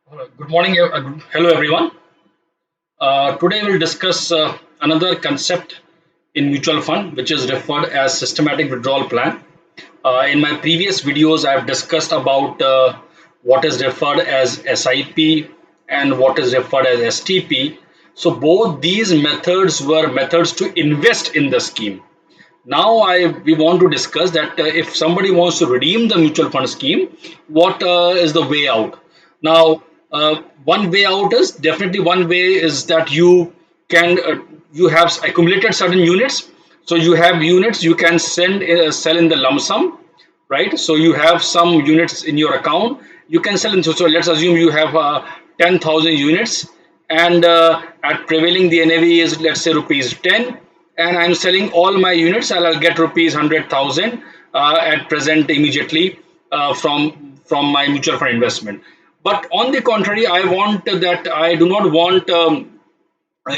Good morning, hello everyone. Today we'll discuss another concept in mutual fund, which is referred as systematic withdrawal plan. In my previous videos, I've discussed about what is referred as SIP and what is referred as STP. So both these methods were methods to invest in the scheme. Now we want to discuss that if somebody wants to redeem the mutual fund scheme, what is the way out? Now, one way out is definitely one way is that you have accumulated certain units. So you have units you can sell in the lump sum, right? So you have some units in your account. You can sell in. So let's assume you have 10,000 units, and at prevailing the NAV is, let's say, rupees 10, and I'm selling all my units. I'll get rupees 100,000 at present immediately from my mutual fund investment. But on the contrary, I do not want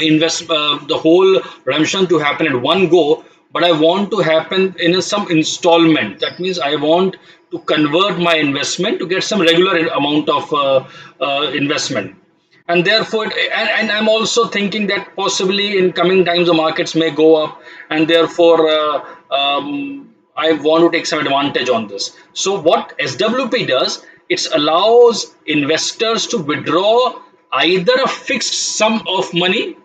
invest the whole redemption to happen at one go, but I want to happen in some installment. That means I want to convert my investment to get some regular amount of investment. And therefore, and I'm also thinking that possibly in coming times the markets may go up, and therefore I want to take some advantage on this. So what SWP does, it allows investors to withdraw either a fixed sum of money.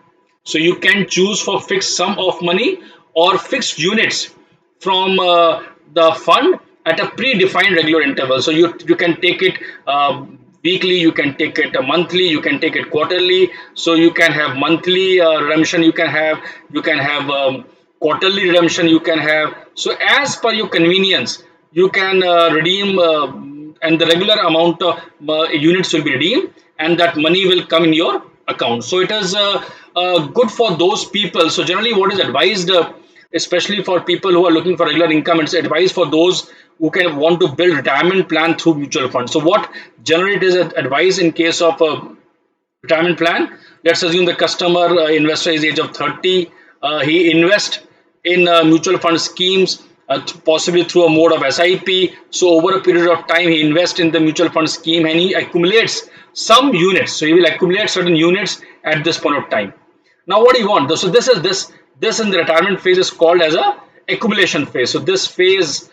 So you can choose for fixed sum of money or fixed units from the fund at a predefined regular interval. So you can take it weekly, you can take it monthly, you can take it quarterly. So you can have monthly redemption, you can have quarterly redemption, you can have. So as per your convenience, you can redeem, and the regular amount of units will be redeemed, and that money will come in your account. So it is good for those people. So generally, what is advised, especially for people who are looking for regular income, it's advised for those who can want to build retirement plan through mutual funds. So what generally it is advised in case of retirement plan. Let's assume the customer investor is age of 30. He invests in mutual fund schemes, possibly through a mode of SIP. So over a period of time, he invests in the mutual fund scheme and he accumulates some units. So he will accumulate certain units at this point of time. Now, what do you want? So this in the retirement phase is called as a accumulation phase. So this phase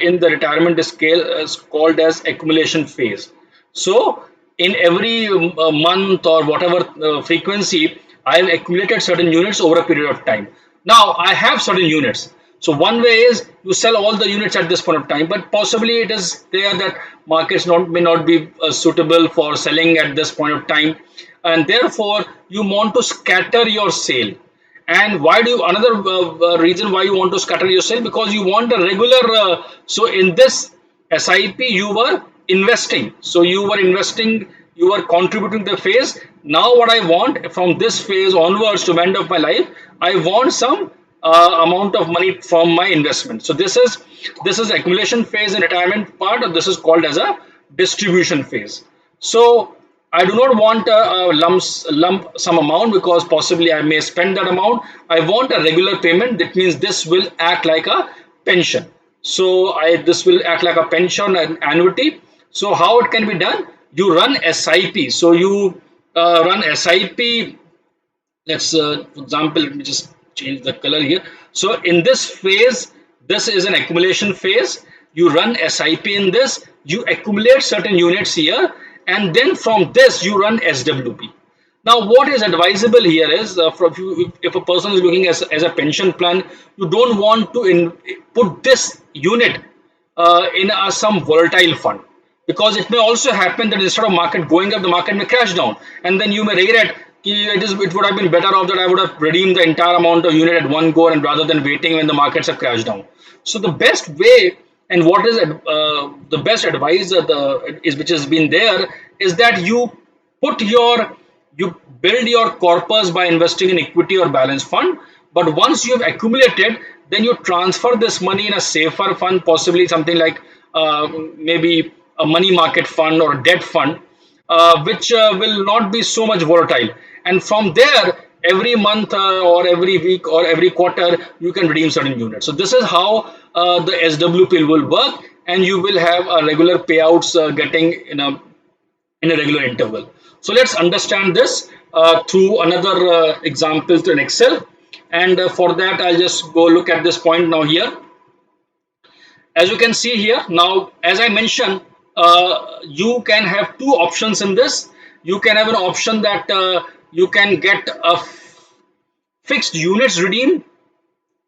in the retirement scale is called as accumulation phase. So in every month or whatever frequency, I have accumulated certain units over a period of time. Now I have certain units. So one way is you sell all the units at this point of time, but possibly it is there that markets may not be suitable for selling at this point of time, and therefore you want to scatter your sale. And why do you, another reason why you want to scatter your sale, because you want a regular so in this SIP you were investing, so you were investing, you were contributing to the phase. Now what I want from this phase onwards to the end of my life, I want some amount of money from my investment. So this is accumulation phase in retirement part, or this is called as a distribution phase. So I do not want a lump sum amount, because possibly I may spend that amount. I want a regular payment. That means this will act like a pension. So this will act like a pension and annuity. So how it can be done? You run SIP. So you run SIP. Let's for example, let me just change the color here. So in this phase, this is an accumulation phase. You run SIP in this, you accumulate certain units here, and then from this you run SWP. Now what is advisable here is, if a person is looking as a pension plan, you don't want to put this unit in some volatile fund, because it may also happen that instead of market going up, the market may crash down, and then you may regret it would have been better off that I would have redeemed the entire amount of unit at one go, and rather than waiting when the markets have crashed down. So the best way, and what is the best advice which has been there, is that you build your corpus by investing in equity or balance fund. But once you have accumulated, then you transfer this money in a safer fund, possibly something like maybe a money market fund or a debt fund, which will not be so much volatile. And from there, every month or every week or every quarter, you can redeem certain units. So this is how the SWP will work, and you will have a regular payouts getting in a in a regular interval. So let's understand this through another example in Excel. And for that, I'll just go look at this point now here. As you can see here now, as I mentioned, you can have two options in this. You can have an option that you can get a fixed units redeemed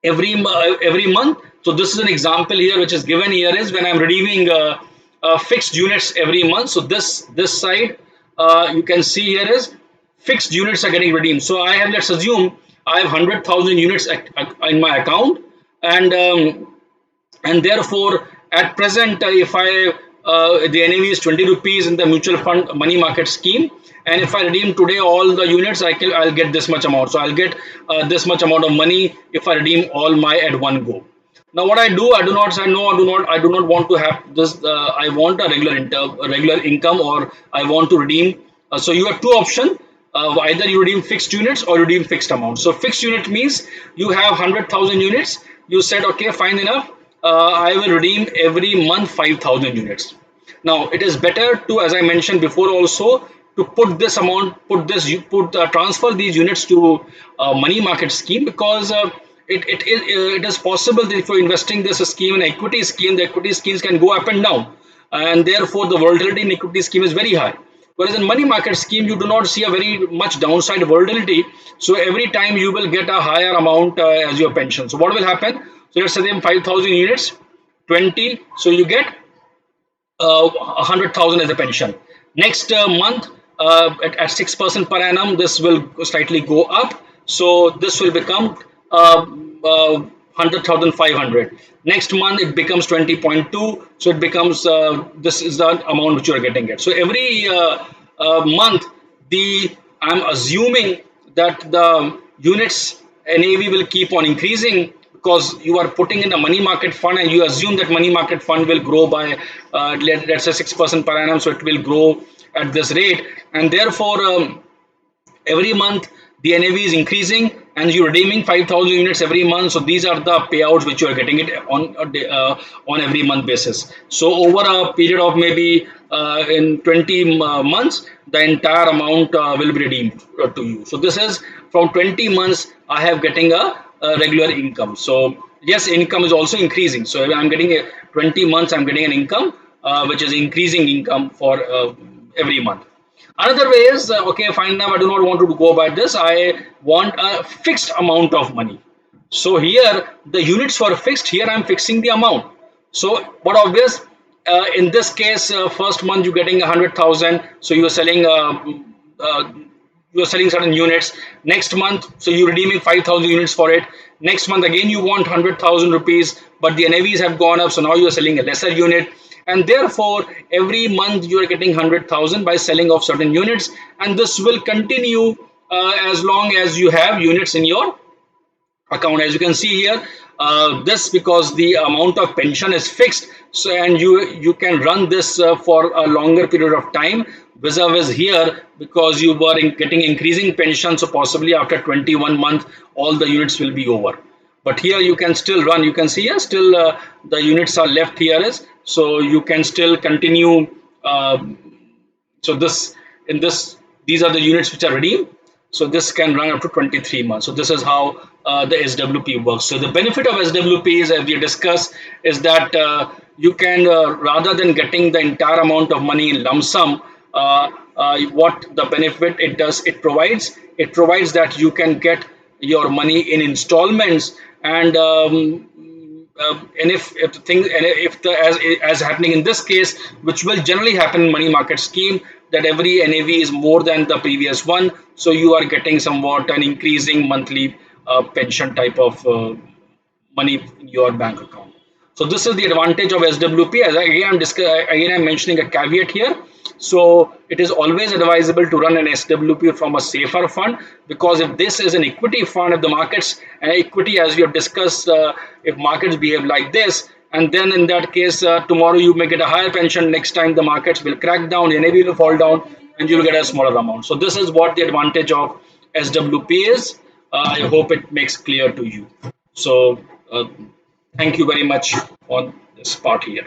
every month. So this is an example here which is given here is when I'm redeeming fixed units every month. So this side you can see here is fixed units are getting redeemed. So I have, let's assume I have 100,000 units in my account, and therefore at present if I the NAV is 20 rupees in the mutual fund money market scheme, and if I redeem today all the units, I'll get this much amount. So I'll get this much amount of money if I redeem all my at one go. Now what I do not say no, I do not want to have this. I want a regular income, or I want to redeem. So you have two options. Either you redeem fixed units or you redeem fixed amount. So fixed unit means you have 100,000 units. You said okay, fine enough. I will redeem every month 5,000 units. Now it is better to, as I mentioned before also, to put this amount, transfer these units to money market scheme, because it is possible that if you're investing this scheme in equity scheme, the equity schemes can go up and down, and therefore the volatility in equity scheme is very high. Whereas in money market scheme, you do not see a very much downside volatility. So every time you will get a higher amount as your pension. So what will happen? So let's say 5,000 units, 20. So you get 100,000 as a pension. Next month, at 6% per annum, this will slightly go up. So this will become 100,500. Next month, it becomes 20.2. So it becomes, this is the amount which you are getting it. So every month, I'm assuming that the units NAV will keep on increasing, because you are putting in a money market fund, and you assume that money market fund will grow by let's say 6% per annum. So it will grow at this rate, and therefore every month the NAV is increasing, and you're redeeming 5,000 units every month. So these are the payouts which you are getting it on every month basis. So over a period of maybe in 20 months, the entire amount will be redeemed to you. So this is from 20 months I have getting a regular income. So yes, income is also increasing. So I'm getting a 20 months, I'm getting an income which is increasing income for every month. Another way is okay, fine, now I do not want to go by this. I want a fixed amount of money. So here the units were fixed. Here I'm fixing the amount. So what obvious in this case, first month you're getting 100,000. So uh, you're selling certain units. Next month, so you're redeeming 5,000 units for it. Next month again you want 100,000 rupees, but the NAVs have gone up. So now you're selling a lesser unit, and therefore every month you are getting 100,000 by selling of certain units, and this will continue as long as you have units in your account. As you can see here, this, because the amount of pension is fixed, so and you can run this for a longer period of time, vis-a-vis here, because you were getting increasing pension. So possibly after 21 months all the units will be over, but here you can still run. You can see here still the units are left here is, so you can still continue. So this, in this, these are the units which are redeemed. So this can run up to 23 months. So this is how the SWP works. So the benefit of SWP is, as we discussed, is that you can rather than getting the entire amount of money in lump sum, what the benefit it does, it provides that you can get your money in installments, and if the thing, and if the as happening in this case, which will generally happen in money market scheme, that every NAV is more than the previous one, so you are getting somewhat an increasing monthly pension type of money in your bank account. So this is the advantage of SWP. As again I'm mentioning a caveat here. So it is always advisable to run an SWP from a safer fund, because if this is an equity fund, if the markets and equity, as we have discussed, if markets behave like this, and then in that case tomorrow you may get a higher pension, next time the markets will crack down, the NAV will fall down, and you will get a smaller amount. So this is what the advantage of SWP is. I hope it makes clear to you. So thank you very much on this part here.